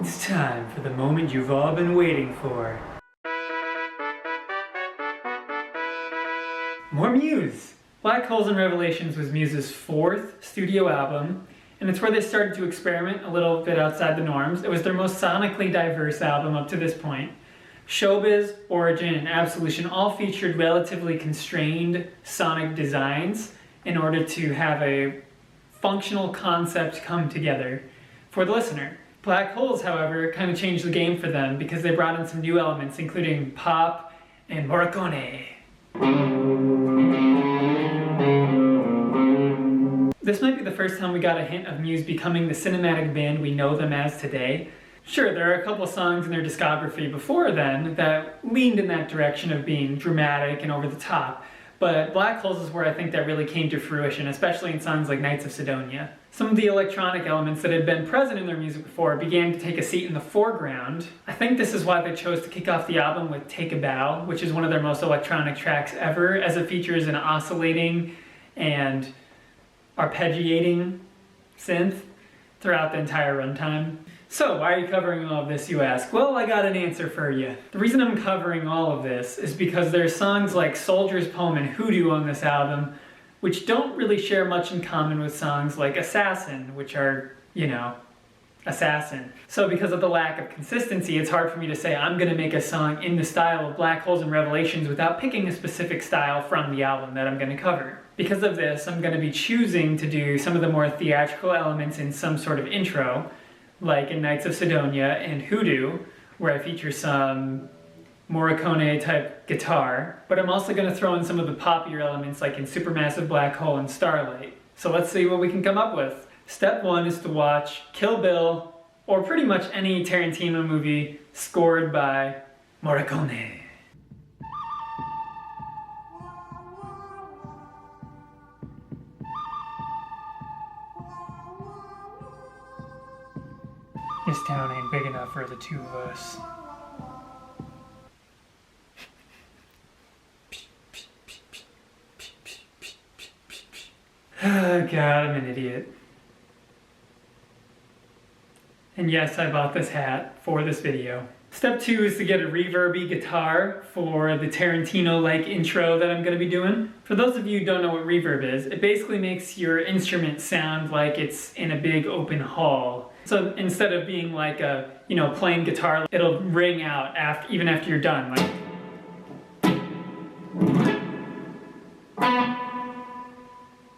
It's time for the moment you've all been waiting for. More Muse! Black Holes and Revelations was Muse's fourth studio album, and it's where they started to experiment a little bit outside the norms. It was their most sonically diverse album up to this point. Showbiz, Origin, and Absolution all featured relatively constrained sonic designs in order to have a functional concept come together for the listener. Black Holes, however, kind of changed the game for them because they brought in some new elements, including pop and Morricone. This might be the first time we got a hint of Muse becoming the cinematic band we know them as today. Sure, there are a couple songs in their discography before then that leaned in that direction of being dramatic and over the top, but Black Holes is where I think that really came to fruition, especially in songs like Nights of Sidonia. Some of the electronic elements that had been present in their music before began to take a seat in the foreground. I think this is why they chose to kick off the album with Take a Bow, which is one of their most electronic tracks ever, as it features an oscillating and arpeggiating synth throughout the entire runtime. So, why are you covering all of this, you ask? Well, I got an answer for you. The reason I'm covering all of this is because there's songs like Soldier's Poem and Hoodoo on this album, which don't really share much in common with songs like Assassin, which are, Assassin. So because of the lack of consistency, it's hard for me to say I'm gonna make a song in the style of Black Holes and Revelations without picking a specific style from the album that I'm gonna cover. Because of this, I'm gonna be choosing to do some of the more theatrical elements in some sort of intro, like in Nights of Sidonia and Hoodoo, where I feature some Morricone type guitar, but I'm also going to throw in some of the poppier elements like in Supermassive Black Hole and Starlight. So let's see what we can come up with. Step one is to watch Kill Bill, or pretty much any Tarantino movie scored by Morricone. This town ain't big enough for the two of us. Oh god, I'm an idiot. And yes, I bought this hat for this video. Step two is to get a reverby guitar for the Tarantino-like intro that I'm going to be doing. For those of you who don't know what reverb is, it basically makes your instrument sound like it's in a big open hall. So instead of being like a, plain guitar, it'll ring out even after you're done. Like.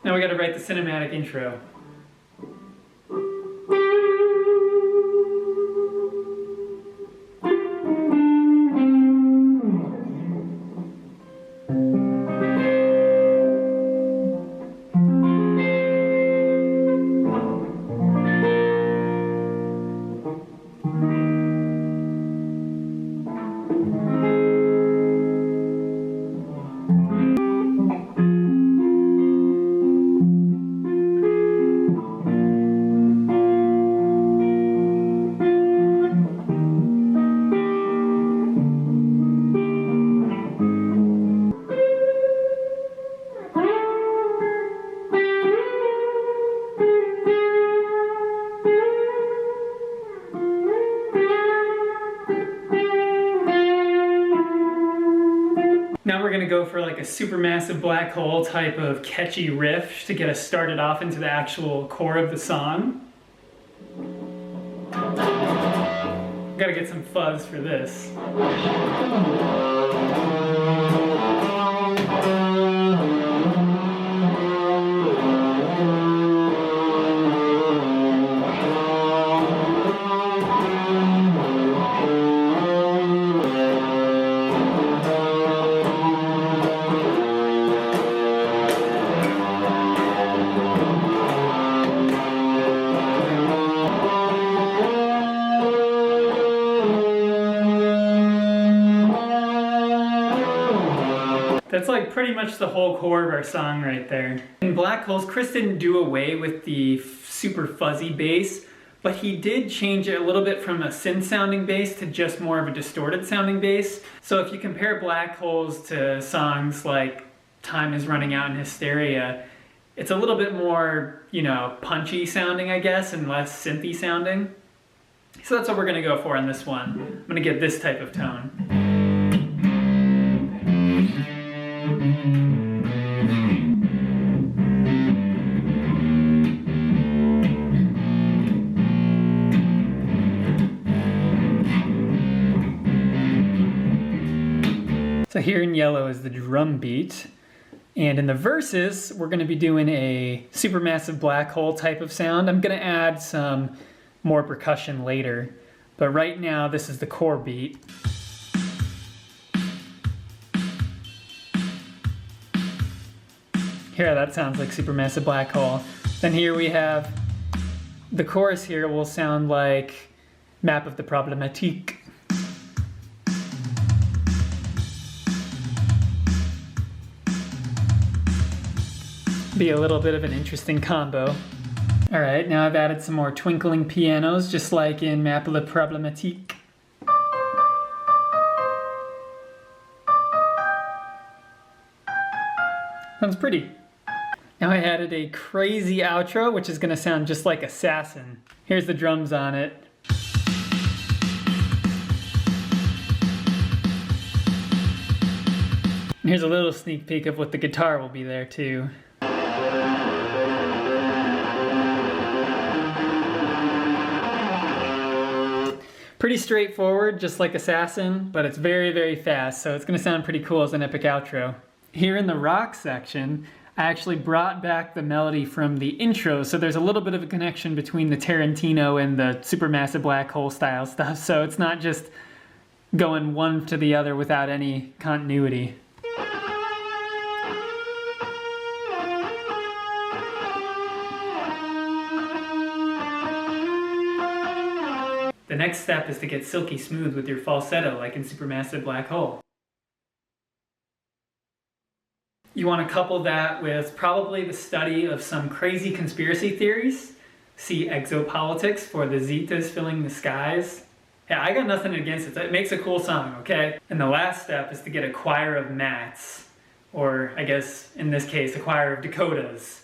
Now we gotta write the cinematic intro. Now we're going to go for like a Supermassive Black Hole type of catchy riff to get us started off into the actual core of the song. Gotta get some fuzz for this. That's like pretty much the whole core of our song right there. In Black Holes, Chris didn't do away with the super fuzzy bass, but he did change it a little bit from a synth sounding bass to just more of a distorted sounding bass. So if you compare Black Holes to songs like Time Is Running Out and Hysteria, it's a little bit more, punchy sounding, I guess, and less synthy sounding. So that's what we're gonna go for on this one. I'm gonna get this type of tone. So here in yellow is the drum beat. And in the verses, we're gonna be doing a supermassive black hole type of sound. I'm gonna add some more percussion later, but right now this is the core beat. Here, that sounds like supermassive black hole. Then here we have the chorus here will sound like Map of the Problématique. Be a little bit of an interesting combo. All right, now I've added some more twinkling pianos, just like in Map of the Problématique. Sounds pretty. Now I added a crazy outro, which is gonna sound just like Assassin. Here's the drums on it. And here's a little sneak peek of what the guitar will be there too. Pretty straightforward, just like Assassin, but it's very, very fast, so it's gonna sound pretty cool as an epic outro. Here in the rock section, I actually brought back the melody from the intro, so there's a little bit of a connection between the Tarantino and the supermassive black hole style stuff, so it's not just going one to the other without any continuity. The next step is to get silky smooth with your falsetto, like in Supermassive Black Hole. You want to couple that with probably the study of some crazy conspiracy theories. See Exopolitics for the Zetas filling the skies. Yeah, I got nothing against it. It makes a cool song, okay? And the last step is to get a choir of Mats, or I guess in this case, a choir of Dakotas,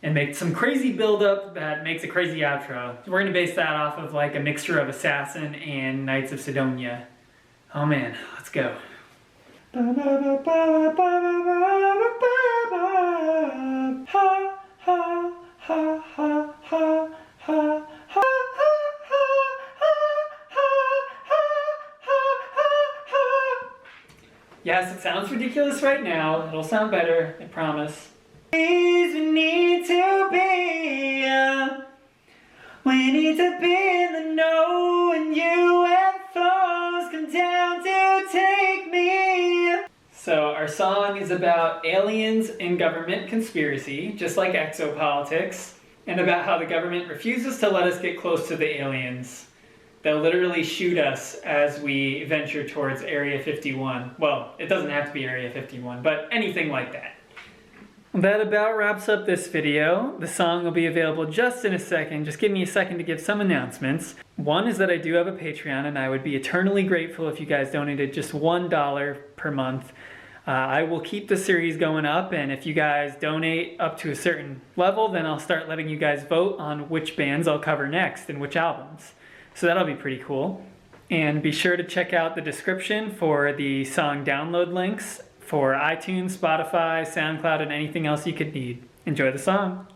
and make some crazy build-up that makes a crazy outro. We're gonna base that off of like a mixture of Assassin and Knights of Sidonia. Oh man, let's go. Yes, it sounds ridiculous right now. It'll sound better, I promise. We need to be in the know, and UFOs come down to take me. So our song is about aliens and government conspiracy, just like Exopolitics, and about how the government refuses to let us get close to the aliens. They'll literally shoot us as we venture towards Area 51. Well, it doesn't have to be Area 51, but anything like that. That about wraps up this video. The song will be available just in a second. Just give me a second to give some announcements. One is that I do have a Patreon, and I would be eternally grateful if you guys donated just $1 per month. I will keep the series going up, and if you guys donate up to a certain level, then I'll start letting you guys vote on which bands I'll cover next and which albums. So that'll be pretty cool. And be sure to check out the description for the song download links for iTunes, Spotify, SoundCloud, and anything else you could need. Enjoy the song.